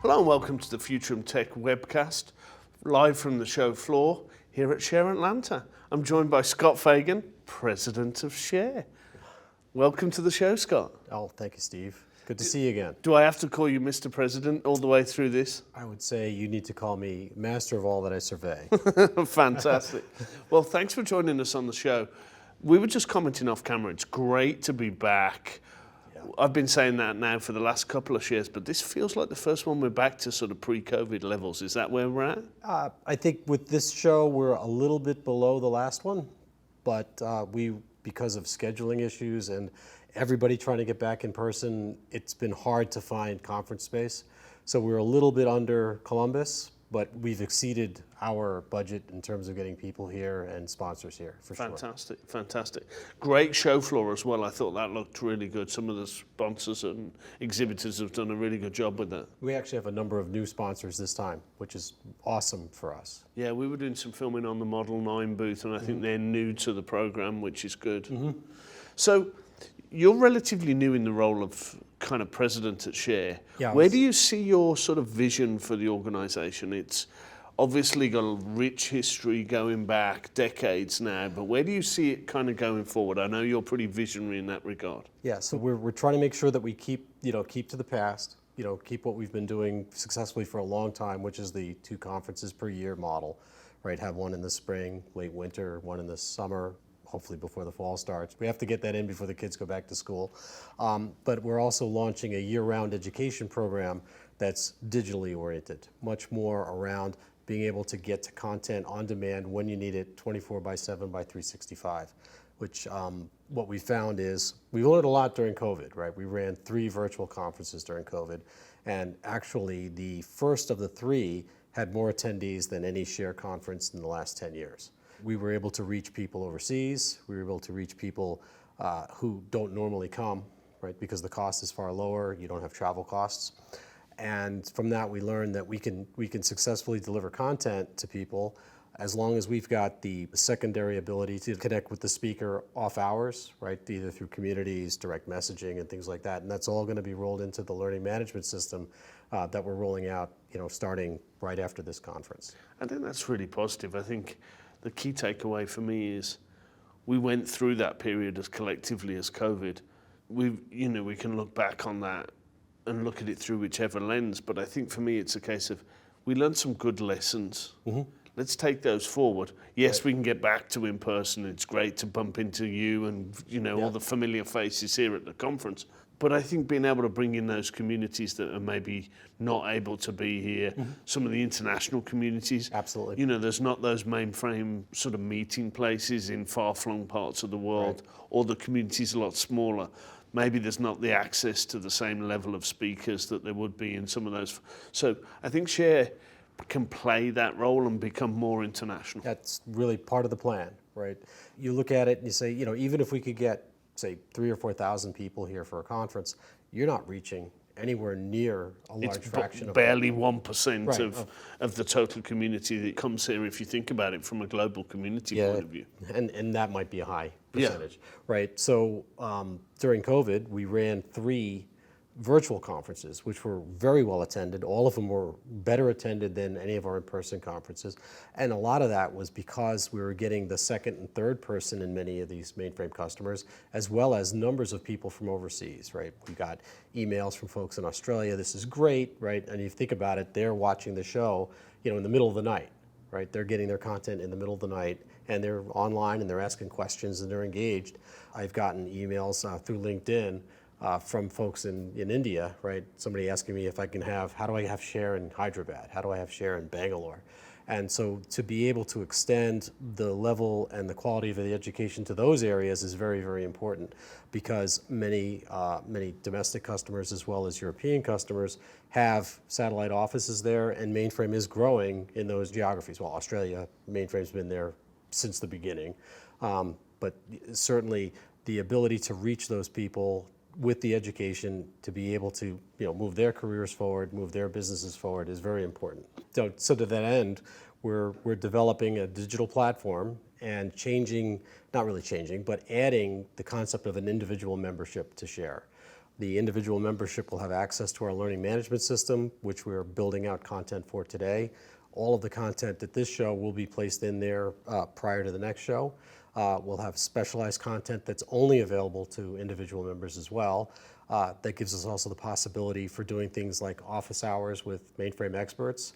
Hello and welcome to the Futurum Tech webcast, live from the show floor here at Share Atlanta. I'm joined by Scott Fagan, President of Share. Welcome to the show, Scott. Oh, thank you, Steve. Good to see you again. Do I have to call you Mr. President all the way through this? I would say you need to call me master of all that I survey. Fantastic. Well, thanks for joining us on the show. We were just commenting off camera. It's great to be back. I've been saying that now for the last couple of shares, but this feels like the first one we're back to sort of pre-COVID levels. Is that where we're at? I think with this show, we're a little bit below the last one, but because of scheduling issues and everybody trying to get back in person, it's been hard to find conference space. So we're a little bit under Columbus, but we've exceeded our budget in terms of getting people here and sponsors here, for sure. Fantastic, fantastic. Great show floor as well. I thought that looked really good. Some of the sponsors and exhibitors have done a really good job with that. We actually have a number of new sponsors this time, which is awesome for us. Yeah, we were doing some filming on the Model 9 booth, and I think they're new to the program, which is good. So you're relatively new in the role of kind of president at Share. Yeah, Where do you see your sort of vision for the organization? It's obviously got a rich history going back decades now, but where do you see it kind of going forward? I know you're pretty visionary in that regard. Yeah, so we're trying to make sure that we keep to the past, keep what we've been doing successfully for a long time, which is the 2 conferences per year model, right? Have one in the spring, late winter, one in the summer, hopefully before the fall starts. We have to get that in before the kids go back to school. But we're also launching a year-round education program that's digitally oriented, much more around being able to get to content on demand when you need it, 24/7 by 365, which what we found is we learned a lot during COVID, right? We ran 3 virtual conferences during COVID, and actually the first of the 3 had more attendees than any Share conference in the last 10 years. We were able to reach people overseas. We were able to reach people who don't normally come, right? Because the cost is far lower. You don't have travel costs. And from that, we learned that we can successfully deliver content to people as long as we've got the secondary ability to connect with the speaker off hours, right? Either through communities, direct messaging, and things like that. And that's all going to be rolled into the learning management system that we're rolling out, starting right after this conference. I think that's really positive. I think the key takeaway for me is we went through that period as collectively as COVID. We can look back on that and look at it through whichever lens, but I think for me it's a case of we learned some good lessons. Let's take those forward. Yes, we can get back to in person. It's great to bump into you and all the familiar faces here at the conference. But I think being able to bring in those communities that are maybe not able to be here, some of the international communities. Absolutely. There's not those mainframe sort of meeting places in far-flung parts of the world, or the community's a lot smaller. Maybe there's not the access to the same level of speakers that there would be in some of those. So I think Share can play that role and become more international. That's really part of the plan, right? You look at it and you say, even if we could get, say, 3,000 or 4,000 people here for a conference, you're not reaching anywhere near a large fraction of barely 1% of the total community that comes here, if you think about it from a global community point of view. And that might be a high percentage, right? So during COVID, we ran 3 virtual conferences, which were very well attended. All of them were better attended than any of our in-person conferences. And a lot of that was because we were getting the second and third person in many of these mainframe customers, as well as numbers of people from overseas, right? We got emails from folks in Australia, this is great, right? And you think about it, they're watching the show, in the middle of the night, right? They're getting their content in the middle of the night, and they're online and they're asking questions and they're engaged. I've gotten emails through LinkedIn from folks in India, right? Somebody asking me how do I have Share in Hyderabad? How do I have Share in Bangalore? And so to be able to extend the level and the quality of the education to those areas is very, very important, because many domestic customers as well as European customers have satellite offices there, and mainframe is growing in those geographies. Well, Australia, mainframe's been there since the beginning, but certainly the ability to reach those people with the education to be able to move their careers forward, move their businesses forward is very important. So to that end, we're developing a digital platform and not really changing, but adding the concept of an individual membership to Share. The individual membership will have access to our learning management system, which we're building out content for today. All of the content at this show will be placed in there prior to the next show. We'll have specialized content that's only available to individual members as well. That gives us also the possibility for doing things like office hours with mainframe experts.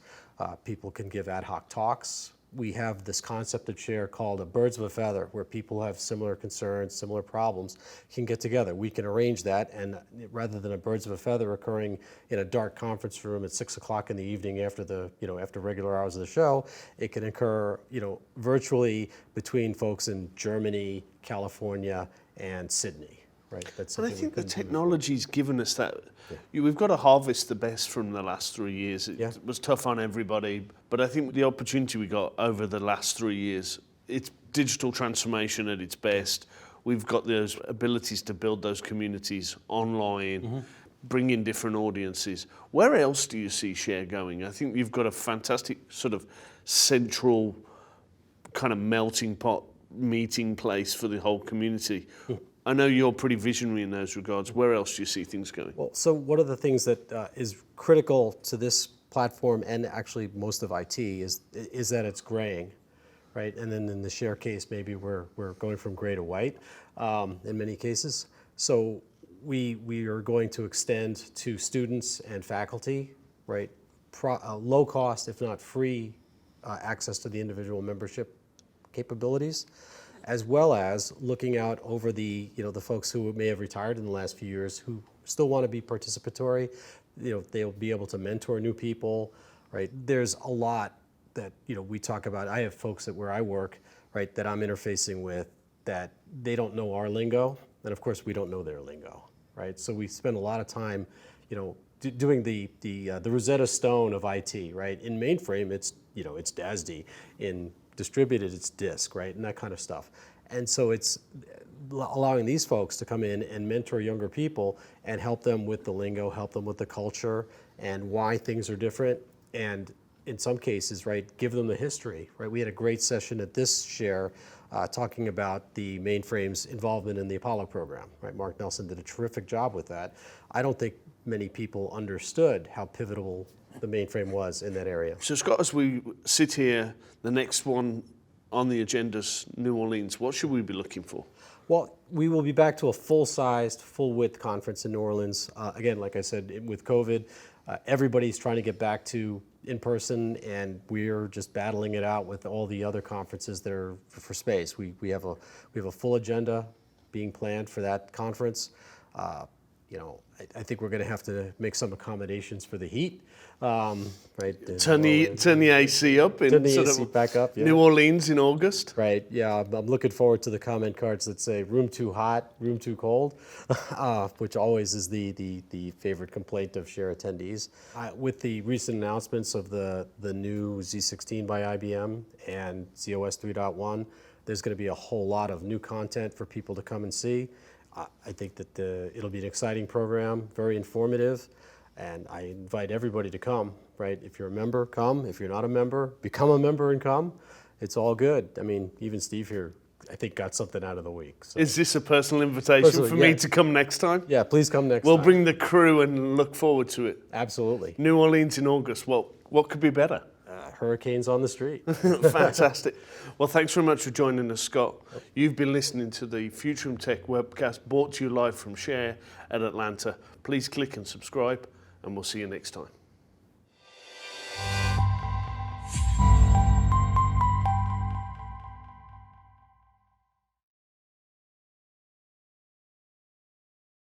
People can give ad hoc talks. We have this concept at Share called a birds of a feather, where people have similar concerns, similar problems, can get together. We can arrange that, and rather than a birds of a feather occurring in a dark conference room at 6 o'clock in the evening after after regular hours of the show, it can occur, virtually between folks in Germany, California, and Sydney. Right. And I think the technology's given us that. Yeah. We've got to harvest the best from the last 3 years. It was tough on everybody, but I think the opportunity we got over the last 3 years, it's digital transformation at its best. We've got those abilities to build those communities online, bring in different audiences. Where else do you see Share going? I think you've got a fantastic sort of central kind of melting pot meeting place for the whole community. I know you're pretty visionary in those regards. Where else do you see things going? Well, so one of the things that is critical to this platform, and actually most of IT, is that it's graying, right? And then in the Share case, maybe we're going from gray to white in many cases. So we are going to extend to students and faculty, right? Low cost, if not free, access to the individual membership capabilities, as well as looking out over the folks who may have retired in the last few years who still want to be participatory. They'll be able to mentor new people, right? There's a lot that we talk about. I have folks where I work, right, that I'm interfacing with that they don't know our lingo, and of course we don't know their lingo, right? So we spend a lot of time, doing the Rosetta Stone of IT, right? In mainframe, it's DASD. In distributed, it's disk, right, and that kind of stuff. And so it's allowing these folks to come in and mentor younger people and help them with the lingo, help them with the culture and why things are different, and in some cases, right, give them the history, right? We had a great session at this Share talking about the mainframe's involvement in the Apollo program, right? Mark Nelson did a terrific job with that. I don't think many people understood how pivotal the mainframe was in that area. So Scott, as we sit here, the next one on the agenda's New Orleans. What should we be looking for? Well, we will be back to a full-sized, full-width conference in New Orleans. Again, like I said, with COVID, everybody's trying to get back to in person, and we're just battling it out with all the other conferences that are for space. We have a full agenda being planned for that conference. I think we're going to have to make some accommodations for the heat, right? Turn the AC up in turn the AC back up. Yeah. New Orleans in August. Right. Yeah, I'm looking forward to the comment cards that say "room too hot, room too cold," which always is the favorite complaint of Share attendees. With the recent announcements of the new Z16 by IBM and ZOS 3.1, there's going to be a whole lot of new content for people to come and see. I think that it'll be an exciting program, very informative, and I invite everybody to come, right? If you're a member, come. If you're not a member, become a member and come. It's all good. I mean, even Steve here, I think, got something out of the week. So. Is this a personal invitation for me to come next time? Yeah, please come next time. We'll bring the crew and look forward to it. Absolutely. New Orleans in August. Well, what could be better? Hurricanes on the street. Fantastic. Well, thanks very much for joining us, Scott. You've been listening to the Futurum Tech webcast brought to you live from Share at Atlanta. Please click and subscribe, and we'll see you next time.